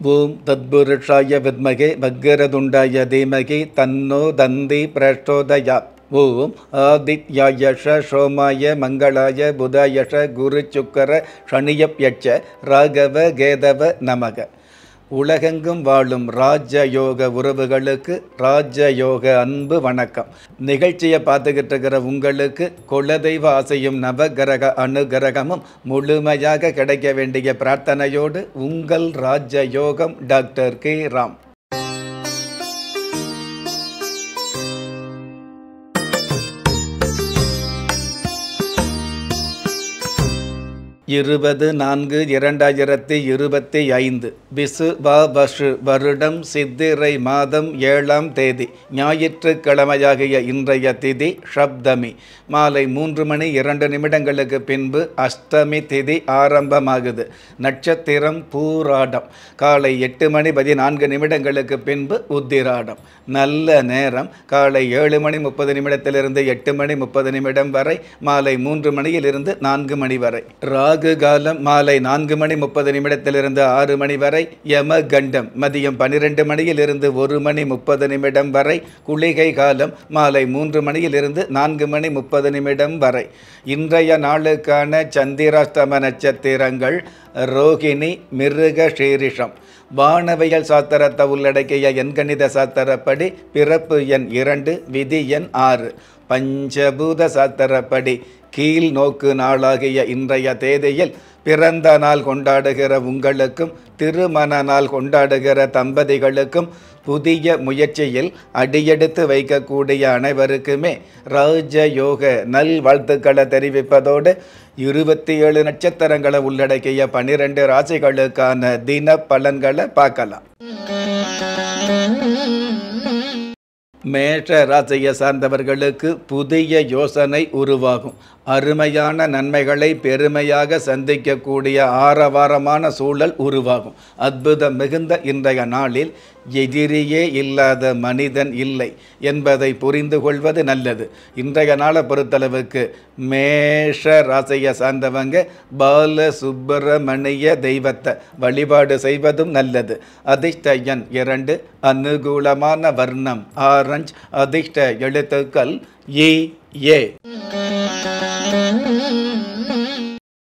ஓம் தத்புருஷாய வித்மகே வக்கரதுண்டாய தீமகி தன்னோ தந்தி பிரச்சோதயாத். ஓம் ஆதித்யாயஷ சோமாய மங்களாய புதாயஷ குரு சுக்கர சனியப்யட்ச ராகவ கேதவ நமக. உலகெங்கும் வாழும் ராஜயோக உறவுகளுக்கு ராஜயோக அன்பு வணக்கம். நிகழ்ச்சியை பார்த்துக்கிட்டு இருக்கிற உங்களுக்கு குலதெய்வ ஆசையும் நவகிரக அனுகிரகமும் முழுமையாக கிடைக்க வேண்டிய பிரார்த்தனையோடு உங்கள் ராஜயோகம் டாக்டர் கே ராம். இருபது 4/2025 விசுவாவசு வருடம் சித்திரை மாதம் 7ஆம் தேதி ஞாயிற்றுக்கிழமையாகிய இன்றைய திதி ஷப்தமி. மாலை 3:02 பின்பு அஷ்டமி திதி ஆரம்பமாகுது. நட்சத்திரம் பூராடம். காலை 8:14 பின்பு உத்திராடம். நல்ல நேரம் காலை 7:30 8:30 வரை, மாலை 3 மணியிலிருந்து 4 மணி வரை. ராகு காலம் மாலை 4:30 6 மணி வரை. யம கண்டம் மதியம் 12 மணியிலிருந்து 1:30 வரை. குளிகை காலம் மாலை 3 மணியிலிருந்து 4:30 வரை. இன்றைய நாளுக்கான சந்திராஷ்டம நட்சத்திரங்கள் ரோகிணி, மிருக சீரிஷம். வானவியல் சாஸ்திரத்தை உள்ளடக்கிய எண்கணித சாஸ்திரப்படி பிறப்பு எண் 2, விதி எண் 6. பஞ்சபூத சாஸ்திரப்படி கீழ் நோக்கு நாளாகிய இன்றைய தேதியில் பிறந்த நாள் கொண்டாடுகிற உங்களுக்கும் திருமண நாள் கொண்டாடுகிற தம்பதிகளுக்கும் புதிய முயற்சியில் அடியெடுத்து வைக்கக்கூடிய அனைவருக்குமே ராஜயோக நல்வாழ்த்துக்களை தெரிவிப்பதோடு 27 நட்சத்திரங்களை உள்ளடக்கிய 12 ராசிகளுக்கான தின பலன்களை பார்க்கலாம். மேஷ ராசியை சார்ந்தவர்களுக்கு புதிய யோசனை உருவாகும். அருமையான நன்மைகளை பெருமையாக சந்திக்கக்கூடிய ஆரவாரமான சூழல் உருவாகும். அற்புதம் மிகுந்த இன்றைய நாளில் எதிரியே இல்லாத மனிதன் இல்லை என்பதை புரிந்து கொள்வது நல்லது. இன்றைய நாளை பொறுத்தளவுக்கு மேஷ ராசியை சார்ந்தவங்க பால சுப்பிரமணிய தெய்வத்தை வழிபாடு செய்வதும் நல்லது. அதிர்ஷ்ட எண் 2, அனுகூலமான வர்ணம் ஆரஞ்சு, அதிர்ஷ்ட எழுத்துக்கள் ஏ.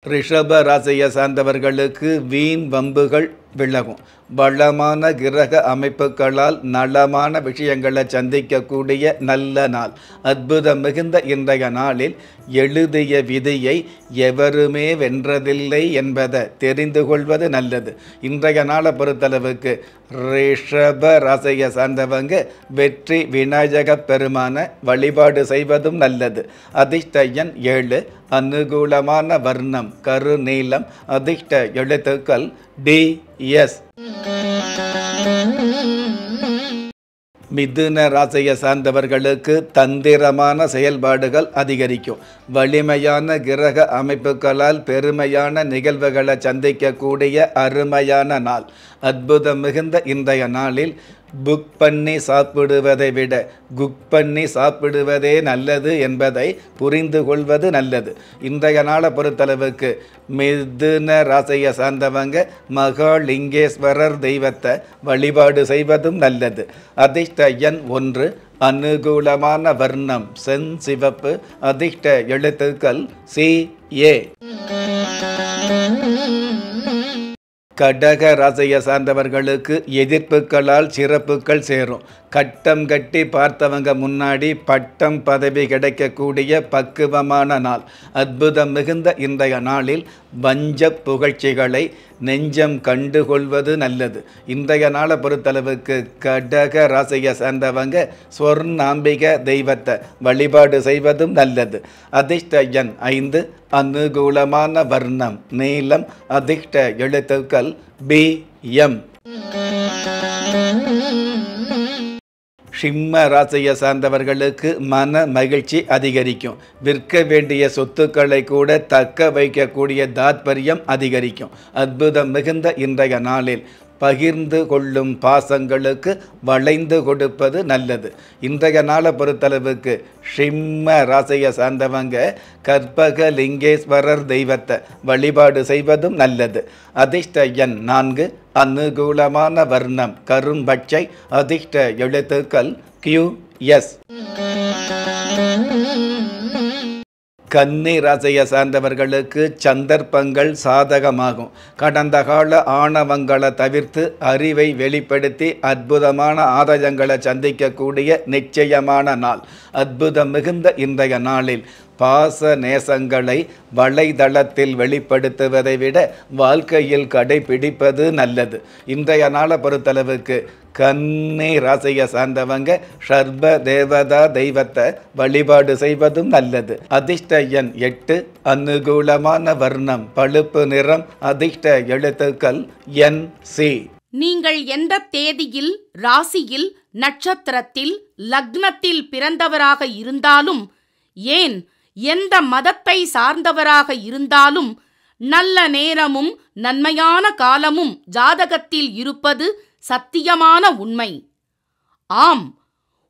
ரிஷப ராசியை சார்ந்தவர்களுக்கு வீண் வம்புகள் விலகும். பலமான கிரக அமைப்புகளால் நலமான விஷயங்களை சந்திக்கக்கூடிய நல்ல நாள். அற்புதம் மிகுந்த இன்றைய நாளில் எழுதிய விதியை எவருமே வென்றதில்லை என்பதை தெரிந்து கொள்வது நல்லது. இன்றைய நாளை பொறுத்தளவுக்கு ரிஷப ராசியை சார்ந்தவங்க வெற்றி விநாயக பெருமான வழிபாடு செய்வதும் நல்லது. அதிர்ஷ்ட எண் 7, அனுகூலமான வர்ணம் கருநீலம், அதிர்ஷ்ட எழுத்துக்கள் டி எஸ். மிதுன ராசியை சார்ந்தவர்களுக்கு தந்திரமான செயல்பாடுகள் அதிகரிக்கும். வலிமையான கிரக அமைப்புகளால் பெருமையான நிகழ்வுகளை சந்திக்கக்கூடிய அருமையான நாள். அற்புதம் மிகுந்த இன்றைய நாளில் புக் பண்ணி சாப்பிடுவதை விட குக் பண்ணி சாப்பிடுவதே நல்லது என்பதை புரிந்து கொள்வது நல்லது. இன்றைய நாளை பொறுத்தளவுக்கு மிதுன ராசியை சார்ந்தவங்க மகாலிங்கேஸ்வரர் தெய்வத்தை வழிபாடு செய்வதும் நல்லது. அதிர்ஷ்ட எண் 1, அனுகூலமான வர்ணம் செஞ்சிவப்பு, அதிர்ஷ்ட எழுத்துக்கள் சி ஏ. கடக ராசியை சார்ந்தவர்களுக்கு எதிர்ப்புகளால் சிறப்புகள் சேரும். கட்டம் கட்டி பார்த்தவங்க முன்னாடி பட்டம் பதவி கிடைக்கக்கூடிய பக்குவமான நாள். அற்புதம் மிகுந்த இன்றைய நாளில் வஞ்ச புகழ்ச்சிகளை நெஞ்சம் கண்டுகொள்வது நல்லது. இன்றைய நாளை பொறுத்தளவுக்கு கடக ராசியை சார்ந்தவங்க ஸ்வர்ணாம்பிக தெய்வத்தை வழிபாடு செய்வதும் நல்லது. அதிர்ஷ்ட எண் 5, அனுகூலமான வர்ணம் நீலம், அதிர்ஷ்ட எழுத்துக்கள் பி எம். சிம்ம ராசியை சார்ந்தவர்களுக்கு மன மகிழ்ச்சி அதிகரிக்கும். விற்க வேண்டிய சொத்துக்களை கூட தக்க வைக்கக்கூடிய தாத்பரியம் அதிகரிக்கும். அற்புதம் மிகுந்த இன்றைய நாளில் பகிர்ந்து கொள்ளும் பாசங்களுக்கு வளைந்து கொடுப்பது நல்லது. இன்றைய நாளை பொறுத்தளவுக்கு சிம்ம ராசியை சார்ந்தவங்க கற்பக லிங்கேஸ்வரர் தெய்வத்தை வழிபாடு செய்வதும் நல்லது. அதிர்ஷ்ட எண் 4, அனுகூலமான வர்ணம் கரும்பச்சை, அதிர்ஷ்ட எழுத்துக்கள் QS. கன்னி ராசியை சார்ந்தவர்களுக்கு சந்தர்ப்பங்கள் சாதகமாகும். கடந்த கால ஆணவங்களை தவிர்த்து அறிவை வெளிப்படுத்தி அற்புதமான ஆதாயங்களை சந்திக்கக்கூடிய நிச்சயமான நாள். அற்புதம் மிகுந்த இன்றைய நாளில் பாச நேசங்களை வலைதளத்தில் வெளிப்படுத்துவதை விட வாழ்க்கையில் கடைபிடிப்பது நல்லது. இன்றைய நாளை பொறுத்தளவுக்கு கன்னி ராசியை சார்ந்தவங்க சர்வ தேவதா தெய்வத்தை வழிபாடு செய்வதும் நல்லது. அதிர்ஷ்ட எண் 8, அனுகூலமான வர்ணம் பழுப்பு நிறம், அதிர்ஷ்ட எழுத்துக்கள் NC. நீங்கள் எந்த தேதியில், ராசியில், நட்சத்திரத்தில், லக்னத்தில் பிறந்தவராக இருந்தாலும், ஏன் எந்த மதத்தை சார்ந்தவராக இருந்தாலும், நல்ல நேரமும் நன்மையான காலமும் ஜாதகத்தில் இருப்பது சத்தியமான உண்மை. ஆம்,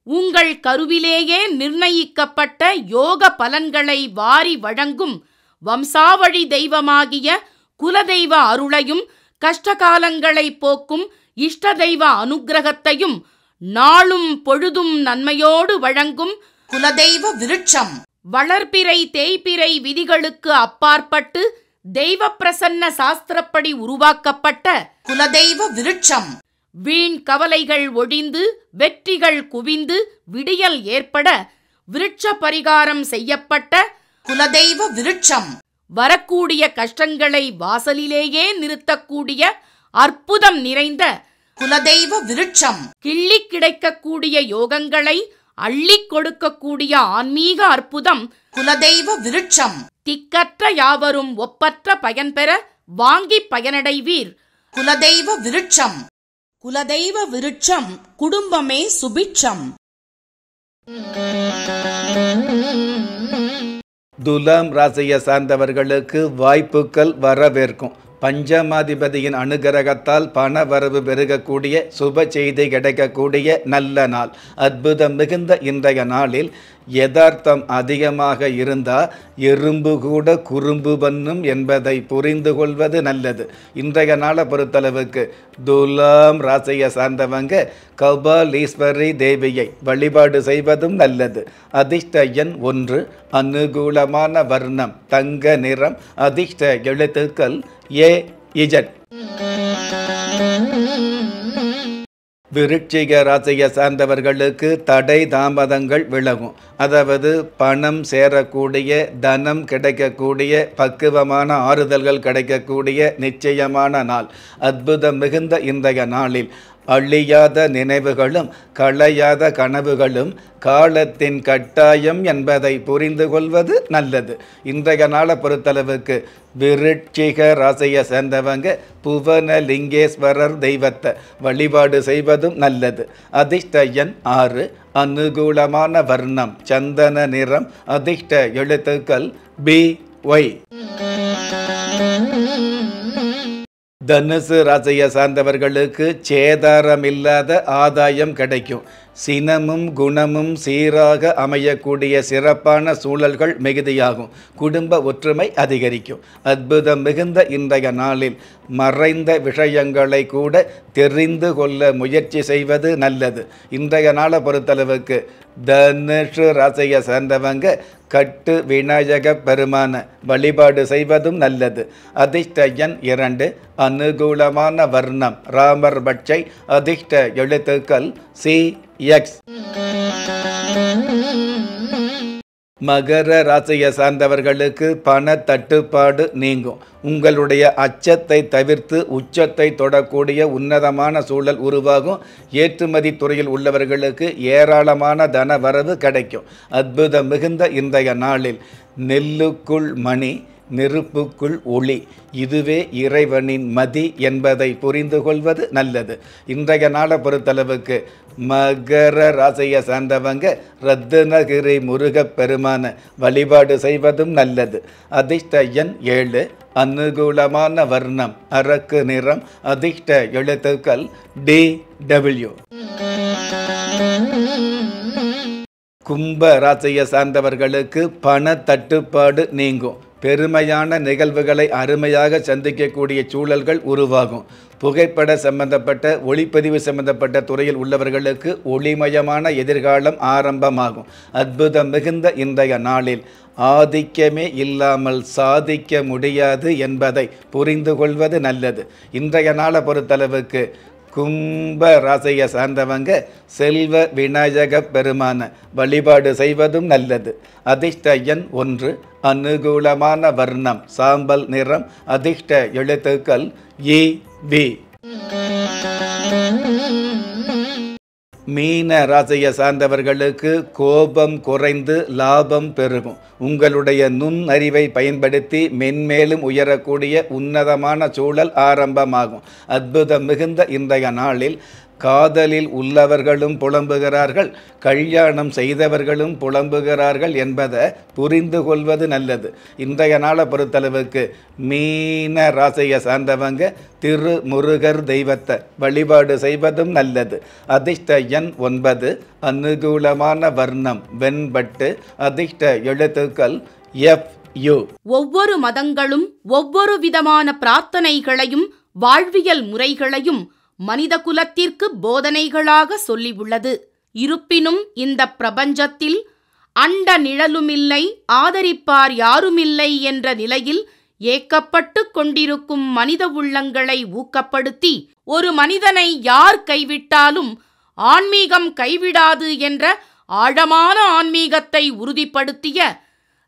உங்கள் கருவிலேயே நிர்ணயிக்கப்பட்ட யோக பலன்களை வாரி வழங்கும் வம்சாவழி தெய்வமாகிய குலதெய்வ அருளையும் கஷ்டகாலங்களை போக்கும் இஷ்ட தெய்வ அனுக்கிரகத்தையும் நாளும் பொழுதும் நன்மையோடு வழங்கும் குலதெய்வ விருட்சம் வளர்பிறை தேய்பிறை விதிகளுக்கு அப்பாற்பட்டு தெய்வ பிரசன்ன சாஸ்திரப்படி உருவாக்கப்பட்ட குலதெய்வ விருட்சம். வீண் கவலைகள் ஒழிந்து வெற்றிகள் குவிந்து விடியல் ஏற்பட விருட்ச பரிகாரம் செய்யப்பட்ட குலதெய்வ விருட்சம். வரக்கூடிய கஷ்டங்களை வாசலிலேயே நிறுத்தக்கூடிய அற்புதம் நிறைந்த குலதெய்வ விருட்சம். கிள்ளி கிடைக்கக்கூடிய யோகங்களை அள்ளி கொடுக்கக்கூடிய ஆன்மீக அற்புதம் குலதெய்வ விருட்சம். திக்கற்ற யாவரும் ஒப்பற்ற பயன்பெற வாங்கி பயனடைவீர். குலதெய்வ விருட்சம். குலதெய்வ விருட்சம் குடும்பமே சுபிட்சம். துலாம் ராசியை சார்ந்தவர்களுக்கு வாய்ப்புகள் வரவேற்கும். பஞ்சமாதிபதியின் அனுகிரகத்தால் பண வரவு பெருகக்கூடிய சுப செய்தி கிடைக்கக்கூடிய நல்ல நாள். அற்புதம் மிகுந்த இன்றைய நாளில் யதார்த்தம் அதிகமாக இருந்தால் எறும்பு கூட குறும்பு பண்ணும் என்பதை புரிந்து கொள்வது நல்லது. இன்றைய நாளை பொறுத்தளவுக்கு துலாம் ராசியை சார்ந்தவங்க கபாலீஸ்வரி தேவியை வழிபாடு செய்வதும் நல்லது. அதிர்ஷ்ட எண் 1, அனுகூலமான வர்ணம் தங்க நிறம், அதிர்ஷ்ட எழுத்துக்கள் AZ. விருட்சிக ராசியை சார்ந்தவர்களுக்கு தடை தாமதங்கள் விலகும். அதாவது பணம் சேரக்கூடிய, தனம் கிடைக்கக்கூடிய, பக்குவமான ஆறுதல்கள் கிடைக்கக்கூடிய நிச்சயமான நாள். அற்புதம் மிகுந்த இன்றைய நாளில் அழியாத நினைவுகளும் களையாத கனவுகளும் காலத்தின் கட்டாயம் என்பதை புரிந்து கொள்வது நல்லது. இன்றைய நாளை பொறுத்தளவுக்கு விருட்சிக ராசியை சேர்ந்தவங்க புவனலிங்கேஸ்வரர் தெய்வத்தை வழிபாடு செய்வதும் நல்லது. அதிர்ஷ்ட எண் 6, அனுகூலமான வர்ணம் சந்தன நிறம், அதிர்ஷ்ட எழுத்துக்கள் BY. தனுசு ராசியை சார்ந்தவர்களுக்கு சேதாரமில்லாத ஆதாயம் கிடைக்கும். சினமும் குணமும் சீராக அமையக்கூடிய சிறப்பான சூழல்கள் மிகுதியாகும். குடும்ப ஒற்றுமை அதிகரிக்கும். அற்புதம் மிகுந்த இன்றைய நாளில் மறைந்த விஷயங்களை கூட தெரிந்து கொள்ள முயற்சி செய்வது நல்லது. இன்றைய நாளை பொறுத்தளவுக்கு தனுஷு ராசியை சேர்ந்தவங்க கட்டு விநாயக பெருமான வழிபாடு செய்வதும் நல்லது. அதிர்ஷ்ட எண் 2, அனுகூலமான வர்ணம் ராமர் பட்சை, அதிர்ஷ்ட எழுத்துக்கள் CX. மகர ராசியை சார்ந்தவர்களுக்கு பண தட்டுப்பாடு நீங்கும். உங்களுடைய அச்சத்தை தவிர்த்து உச்சத்தை தொடக்கூடிய உன்னதமான சூழல் உருவாகும். ஏற்றுமதி துறையில் உள்ளவர்களுக்கு ஏராளமான தன வரவு கிடைக்கும். அற்புதம் மிகுந்த இன்றைய நாளில் நெல்லுக்குள் மணி, நெருப்புக்குள் ஒளி, இதுவே இறைவனின் மதி என்பதை புரிந்து கொள்வது நல்லது. இன்றைய நாளை பொறுத்தளவுக்கு மகர ராசியை சார்ந்தவங்க ரத்தினகிரி முருகப் பெருமான வழிபாடு செய்வதும் நல்லது. அதிர்ஷ்ட எண் 7, அனுகூலமான வர்ணம் அரக்கு நிறம், அதிர்ஷ்ட எழுத்துக்கள் DW. கும்ப ராசியை சார்ந்தவர்களுக்கு பண தட்டுப்பாடு நீங்கும். பெருமையான நிகழ்வுகளை அருமையாக சந்திக்கக்கூடிய சூழல்கள் உருவாகும். புகைப்பட சம்பந்தப்பட்ட ஒளிப்பதிவு சம்பந்தப்பட்ட துறையில் உள்ளவர்களுக்கு ஒளிமயமான எதிர்காலம் ஆரம்பமாகும். அற்புதம் மிகுந்த இன்றைய நாளில் ஆதிக்கமே இல்லாமல் சாதிக்க முடியாது என்பதை புரிந்து கொள்வது நல்லது. இன்றைய நாளை பொறுத்தளவுக்கு கும்ப ராசியை சார்ந்தவங்க செல்வ விநாயக பெருமான வழிபாடு செய்வதும் நல்லது. அதிர்ஷ்ட எண் 1, அனுகூலமான வர்ணம் சாம்பல் நிறம், அதிர்ஷ்ட எழுத்துக்கள் EV. மீன ராசியை சார்ந்தவர்களுக்கு கோபம் குறைந்து லாபம் பெருகும். உங்களுடைய நுண்ணறிவை பயன்படுத்தி மென்மேலும் உயரக்கூடிய உன்னதமான சூழல் ஆரம்பமாகும். அற்புதம் மிகுந்த இன்றைய நாளில் காதலில் உள்ளவர்களும் புலம்புகிறார்கள், கல்யாணம் செய்தவர்களும் புலம்புகிறார்கள் என்பதை புரிந்து கொள்வது நல்லது. இன்றைய நாளை பொறுத்தளவுக்கு மீன ராசியை சார்ந்தவங்க திருமுருகர் தெய்வத்தை வழிபாடு செய்வதும் நல்லது. அதிர்ஷ்ட எண் 9, அனுகூலமான வர்ணம் வெண்பட்டு, அதிர்ஷ்ட எழுத்துக்கள் FU. ஒவ்வொரு மதங்களும் ஒவ்வொரு விதமான பிரார்த்தனைகளையும் வாழ்வியல் முறைகளையும் மனித குலத்திற்கு போதனைகளாக சொல்லியுள்ளது. இருப்பினும் இந்த பிரபஞ்சத்தில் அண்ட நிழலுமில்லை, ஆதரிப்பார் யாருமில்லை என்ற நிலையில் ஏக்கப்பட்டு கொண்டிருக்கும் மனித உள்ளங்களை ஊக்கப்படுத்தி ஒரு மனிதனை யார் கைவிட்டாலும் ஆன்மீகம் கைவிடாது என்ற ஆழமான ஆன்மீகத்தை உறுதிப்படுத்திய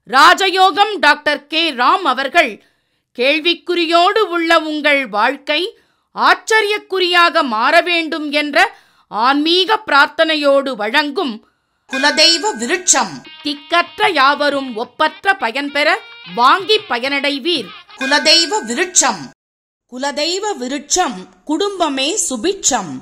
ராஜயோகம் டாக்டர் K. ராம் அவர்கள் கேள்விக்குறியோடு உள்ள உங்கள் வாழ்க்கை ஆச்சரியக்குறியாக மாற வேண்டும் என்ற ஆன்மீக பிரார்த்தனையோடு வழங்கும் குலதெய்வ விருட்சம். திக்கற்ற யாவரும் ஒப்பற்ற பயன்பெற வாங்கி பயனடைவீர். குலதெய்வ விருட்சம். குலதெய்வ விருட்சம் குடும்பமே சுபிட்சம்.